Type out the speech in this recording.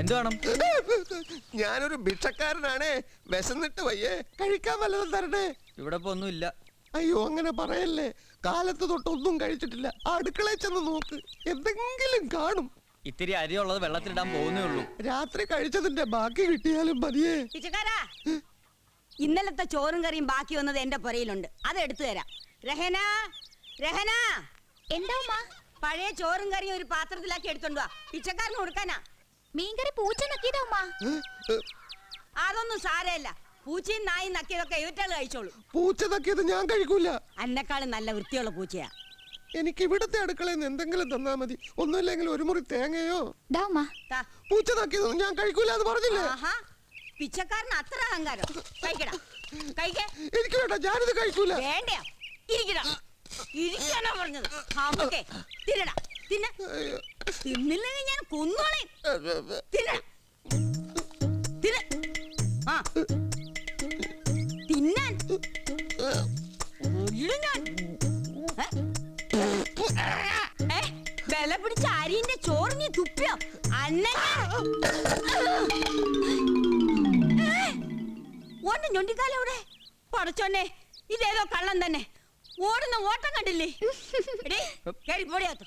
എന്ത് വേണം? ഞാനൊരു ഭിക്ഷക്കാരനാണേ, വിശന്നിട്ട് വയ്യേ, കഴിക്കാൻ വല്ലതും തരണേ. ഇവിടെ ഇപ്പൊ ഒന്നുമില്ല. അയ്യോ അങ്ങനെ പറയല്ലേ, കാലത്ത് തൊട്ടൊന്നും കഴിച്ചിട്ടില്ല. അടുക്കളയിൽ ചെന്ന് നോക്ക്, എന്തെങ്കിലും കാണും. ഇത്തിരി അരി ഉള്ളത് വെള്ളത്തിലിടാൻ പോകുന്നേ ഉള്ളൂ. രാത്രി കഴിച്ചതിന്റെ ബാക്കി കിട്ടിയാലും മതിയേ. ഇന്നലത്തെ ചോറും കറിയും ബാക്കി വന്നത് എന്റെ പുരയിലുണ്ട്, അത് എടുത്തു തരാം. രഹന, രഹന, എന്താ പഴയ ചോറും കറിയും ഒരു പാത്രത്തിലാക്കി എടുത്തോണ്ട് വാ, പിച്ചക്കാരന് കൊടുക്കാനാ. മീൻകറി പൂച്ച നക്കിയതാ ഉമ്മ. അതൊന്നും സാരമില്ല, പൂച്ചയും നായും നക്കിയതൊക്കെ ഇവറ്റാള് കഴിച്ചോളൂ. പൂച്ച നക്കിയത് ഞാൻ കഴിക്കൂല. അന്നെക്കാളും നല്ല വൃത്തിയുള്ള പൂച്ചയാ. എനിക്ക് ഇവിടുത്തെ അടുക്കളയിൽ നിന്ന് എന്തെങ്കിലും തന്നാ മതി. ഒന്നുമില്ലെങ്കിൽ ഒരു മുറി തേങ്ങയോ. പൂച്ച നക്കിയതൊന്നും ഞാൻ കഴിക്കൂല എന്ന് പറഞ്ഞില്ലേ? പിച്ചക്കാരന് അത്ര അഹങ്കാരം. കഴിക്കടാ, കഴിക്കേ. എനിക്ക് വേണ്ട, ഞാനിത് കഴിക്കൂല. വേണ്ടയാ, ഇരിക്കടാ, ഇരിക്കാനാ പറഞ്ഞത്. അമ്മക്കേ തിന്നടാ, തിന്നില്ലെങ്കിൽ ഞാൻ കൊന്നോളെ. തിന്നടാ, തിന്നാൻ വില പിടിച്ച അരിന്റെ ചോറിഞ്ഞ് തുപ്പിയോ അന്നെ. ഓന്റെ ഞൊണ്ടിക്കാലെവിടെ? പടച്ചോന്നെ, ഇതേതോ കള്ളം തന്നെ. ഓടുന്ന ഓട്ടം കണ്ടില്ലേ? കേറി പൊടിയാത്ത.